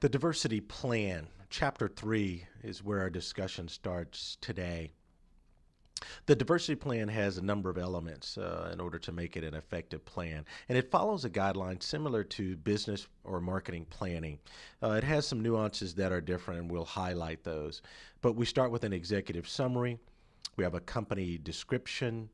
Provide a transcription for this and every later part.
The diversity plan, chapter 3, is where our discussion starts today. The diversity plan has a number of elements in order to make it an effective plan, and it follows a guideline similar to business or marketing planning. It has some nuances that are different, and we'll highlight those. But we start with an executive summary, we have a company description,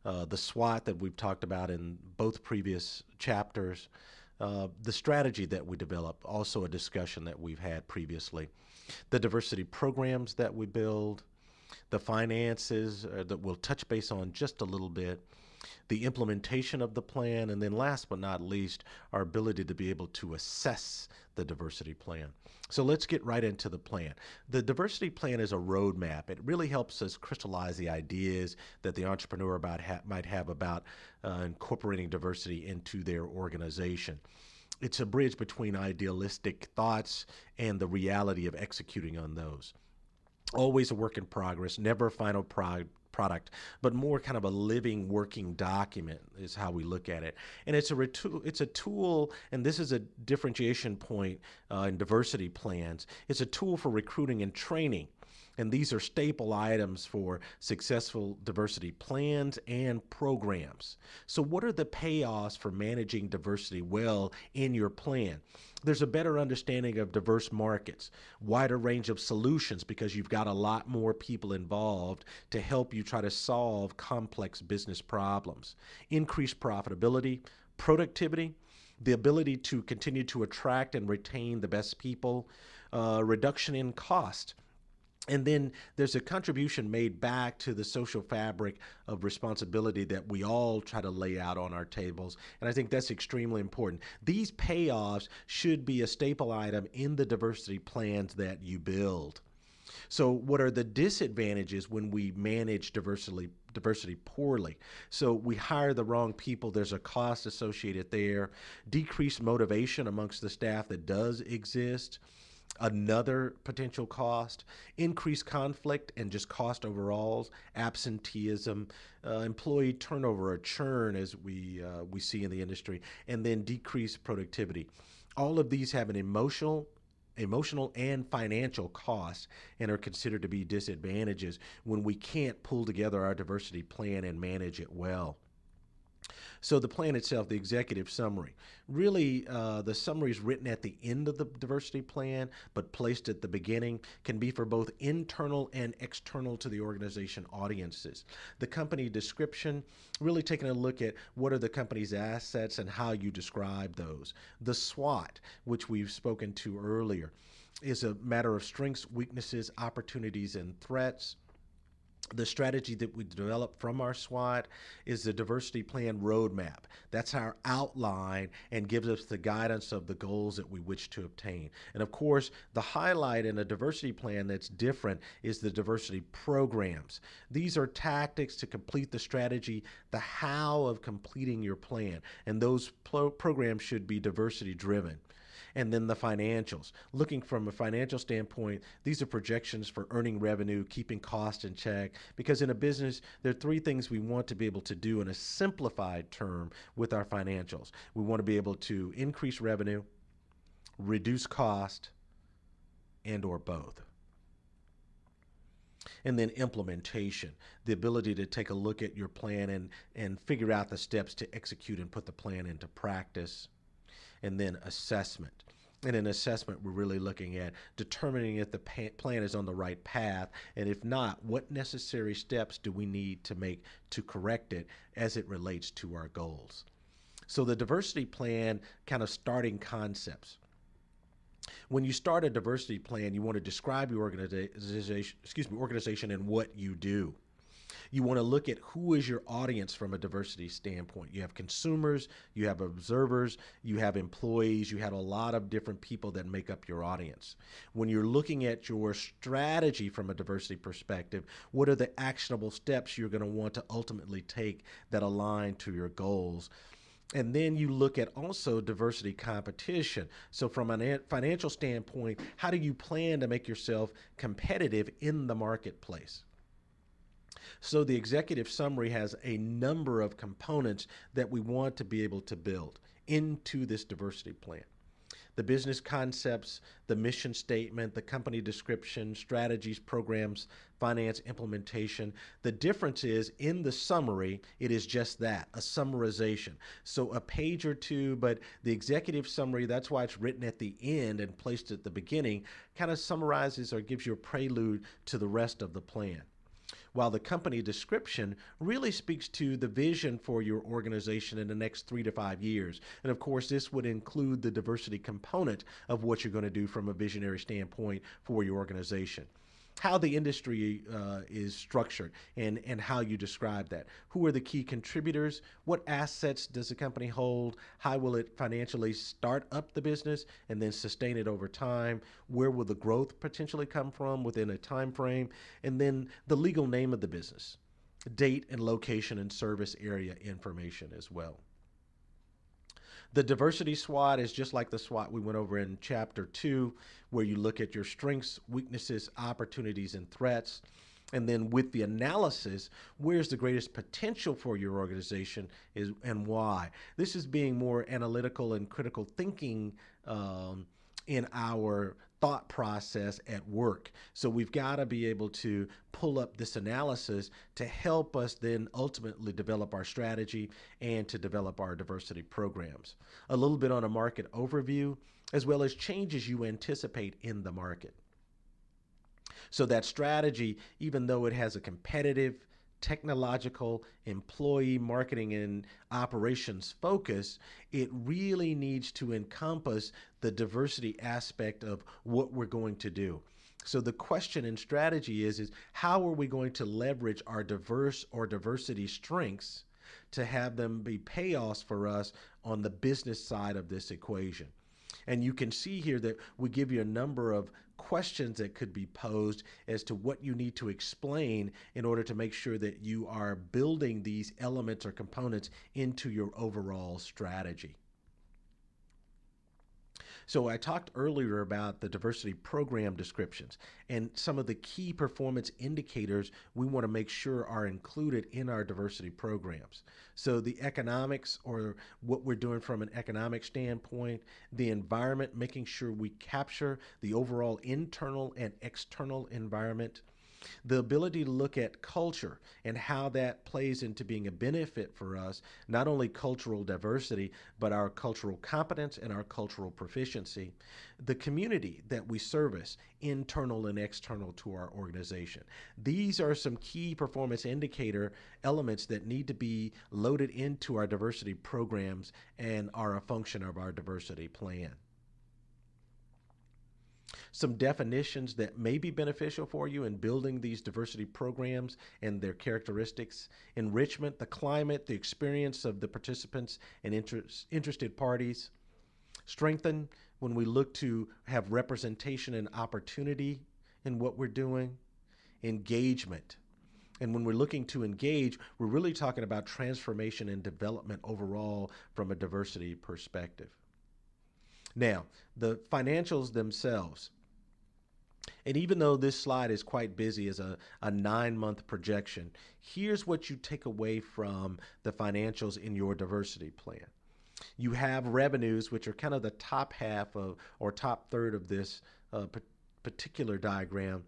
the SWOT that we've talked about in both previous chapters, the strategy that we develop, also a discussion that we've had previously, the diversity programs that we build, the finances that we'll touch base on just a little bit, the implementation of the plan, and then last but not least, our ability to be able to assess the diversity plan. So let's get right into the plan. The diversity plan is a roadmap. It really helps us crystallize the ideas that the entrepreneur might have about incorporating diversity into their organization. It's a bridge between idealistic thoughts and the reality of executing on those. Always a work in progress, never a final product, but more kind of a living, working document is how we look at it. And it's a tool, and this is a differentiation point in diversity plans. It's a tool for recruiting and training. And these are staple items for successful diversity plans and programs. So, what are the payoffs for managing diversity well in your plan? There's a better understanding of diverse markets, wider range of solutions because you've got a lot more people involved to help you try to solve complex business problems, increased profitability, productivity, the ability to continue to attract and retain the best people, reduction in cost. And then there's a contribution made back to the social fabric of responsibility that we all try to lay out on our tables. And I think that's extremely important. These payoffs should be a staple item in the diversity plans that you build. So, what are the disadvantages when we manage diversity poorly? So, we hire the wrong people. There's a cost associated there. Decreased motivation amongst the staff that does exist. Another potential cost, increased conflict and just cost overall, absenteeism, employee turnover or churn as we see in the industry, and then decreased productivity. All of these have an emotional and financial cost and are considered to be disadvantages when we can't pull together our diversity plan and manage it well. So the plan itself, the executive summary, really the summary is written at the end of the diversity plan, but placed at the beginning, can be for both internal and external to the organization audiences. The company description, really taking a look at what are the company's assets and how you describe those. The SWOT, which we've spoken to earlier, is a matter of strengths, weaknesses, opportunities, and threats. The strategy that we develop from our SWOT is the diversity plan roadmap. That's our outline and gives us the guidance of the goals that we wish to obtain. And of course, the highlight in a diversity plan that's different is the diversity programs. These are tactics to complete the strategy, the how of completing your plan. And those programs should be diversity driven. And then the financials. Looking from a financial standpoint, these are projections for earning revenue, keeping costs in check, because in a business, there are three things we want to be able to do in a simplified term with our financials. We want to be able to increase revenue, reduce cost, and or both. And then implementation, the ability to take a look at your plan and figure out the steps to execute and put the plan into practice. And then assessment. In an assessment, we're really looking at determining if the plan is on the right path, and if not, what necessary steps do we need to make to correct it as it relates to our goals. So the diversity plan, kind of starting concepts. When you start a diversity plan, you want to describe your organization and what you do. You want to look at who is your audience from a diversity standpoint. You have consumers, you have observers, you have employees, you have a lot of different people that make up your audience. When you're looking at your strategy from a diversity perspective, what are the actionable steps you're going to want to ultimately take that align to your goals? And then you look at also diversity competition. So from a financial standpoint, how do you plan to make yourself competitive in the marketplace? So the executive summary has a number of components that we want to be able to build into this diversity plan. The business concepts, the mission statement, the company description, strategies, programs, finance, implementation. The difference is in the summary, it is just that, a summarization. So a page or two, but the executive summary, that's why it's written at the end and placed at the beginning, kind of summarizes or gives you a prelude to the rest of the plan, while the company description really speaks to the vision for your organization in the next 3 to 5 years. And of course, this would include the diversity component of what you're going to do from a visionary standpoint for your organization. How the industry is structured and how you describe that. Who are the key contributors? What assets does the company hold? How will it financially start up the business and then sustain it over time? Where will the growth potentially come from within a time frame? And then the legal name of the business, date and location and service area information as well. The diversity SWOT is just like the SWOT we went over in chapter 2, where you look at your strengths, weaknesses, opportunities, and threats. And then with the analysis, where's the greatest potential for your organization is and why. This is being more analytical and critical thinking in our thought process at work. So we've got to be able to pull up this analysis to help us then ultimately develop our strategy and to develop our diversity programs. A little bit on a market overview, as well as changes you anticipate in the market. So that strategy, even though it has a competitive, technological, employee marketing, and operations focus, it really needs to encompass the diversity aspect of what we're going to do. So the question in strategy is how are we going to leverage our diverse or diversity strengths to have them be payoffs for us on the business side of this equation? And you can see here that we give you a number of questions that could be posed as to what you need to explain in order to make sure that you are building these elements or components into your overall strategy. So I talked earlier about the diversity program descriptions and some of the key performance indicators we want to make sure are included in our diversity programs. So the economics, or what we're doing from an economic standpoint, the environment, making sure we capture the overall internal and external environment, the ability to look at culture and how that plays into being a benefit for us, not only cultural diversity, but our cultural competence and our cultural proficiency, the community that we service, internal and external to our organization. These are some key performance indicator elements that need to be loaded into our diversity programs and are a function of our diversity plan. Some definitions that may be beneficial for you in building these diversity programs and their characteristics: enrichment, the climate, the experience of the participants and interested parties; strengthen, when we look to have representation and opportunity in what we're doing; engagement. And when we're looking to engage, we're really talking about transformation and development overall from a diversity perspective. Now, the financials themselves. And even though this slide is quite busy as a 9-month projection, here's what you take away from the financials in your diversity plan. You have revenues, which are kind of the top half of, or top third of this particular diagram.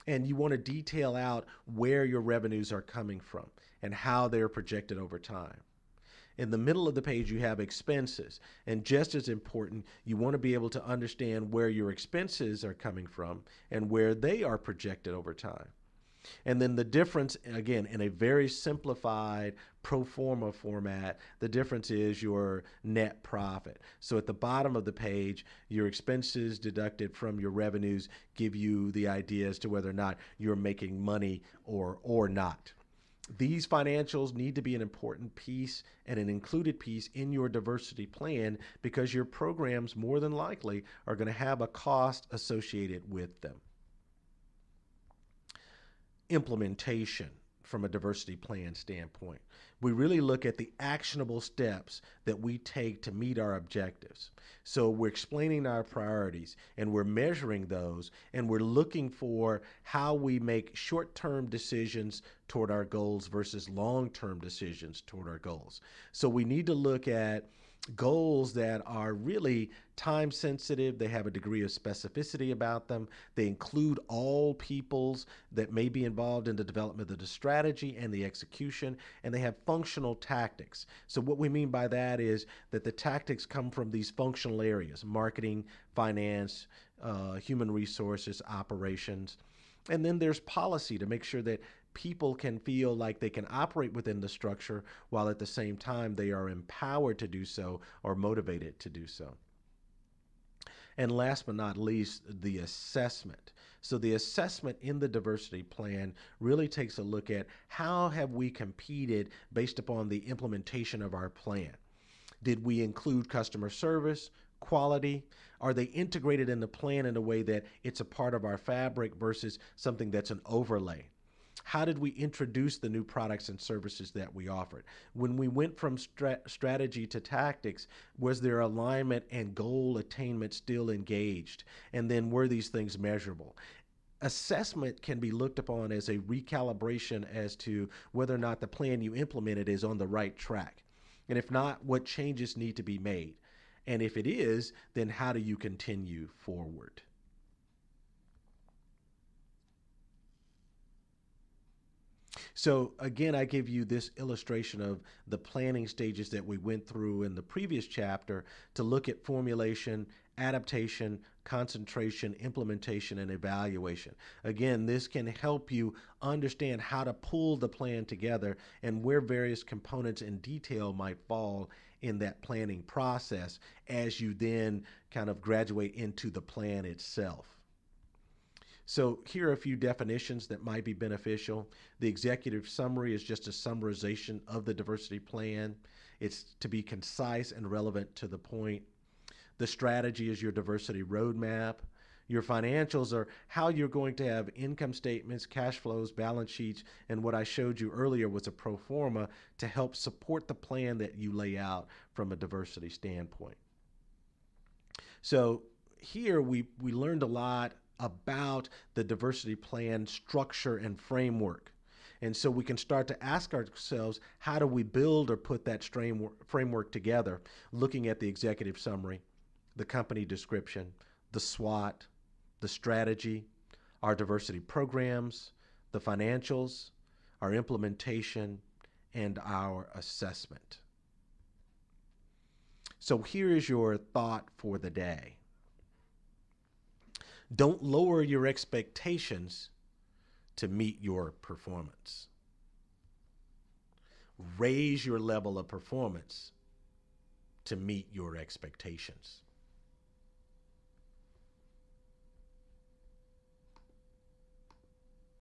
And you want to detail out where your revenues are coming from and how they're projected over time. In the middle of the page, you have expenses. And just as important, you want to be able to understand where your expenses are coming from and where they are projected over time. And then the difference, again, in a very simplified pro forma format, the difference is your net profit. So at the bottom of the page, your expenses deducted from your revenues give you the idea as to whether or not you're making money or not. These financials need to be an important piece and an included piece in your diversity plan, because your programs more than likely are going to have a cost associated with them. Implementation from a diversity plan standpoint. We really look at the actionable steps that we take to meet our objectives. So we're explaining our priorities and we're measuring those, and we're looking for how we make short-term decisions toward our goals versus long-term decisions toward our goals. So we need to look at goals that are really time sensitive. They have a degree of specificity about them. They include all peoples that may be involved in the development of the strategy and the execution, and they have functional tactics. So, what we mean by that is that the tactics come from these functional areas: marketing, finance, human resources, operations. And then there's policy to make sure that people can feel like they can operate within the structure while at the same time they are empowered to do so or motivated to do so. And last but not least, the assessment. So the assessment in the diversity plan really takes a look at how have we competed based upon the implementation of our plan. Did we include customer service, quality? Are they integrated in the plan in a way that it's a part of our fabric versus something that's an overlay? How did we introduce the new products and services that we offered? When we went from strategy to tactics, was there alignment and goal attainment still engaged? And then were these things measurable? Assessment can be looked upon as a recalibration as to whether or not the plan you implemented is on the right track. And if not, what changes need to be made? And if it is, then how do you continue forward? So again, I give you this illustration of the planning stages that we went through in the previous chapter to look at formulation, adaptation, concentration, implementation, and evaluation. Again, this can help you understand how to pull the plan together and where various components in detail might fall in that planning process as you then kind of graduate into the plan itself. So here are a few definitions that might be beneficial. The executive summary is just a summarization of the diversity plan. It's to be concise and relevant to the point. The strategy is your diversity roadmap. Your financials are how you're going to have income statements, cash flows, balance sheets, and what I showed you earlier was a pro forma to help support the plan that you lay out from a diversity standpoint. So here we learned a lot about the diversity plan structure and framework. And so we can start to ask ourselves, how do we build or put that framework together, looking at the executive summary, the company description, the SWOT, the strategy, our diversity programs, the financials, our implementation, and our assessment. So here is your thought for the day. Don't lower your expectations to meet your performance. Raise your level of performance to meet your expectations.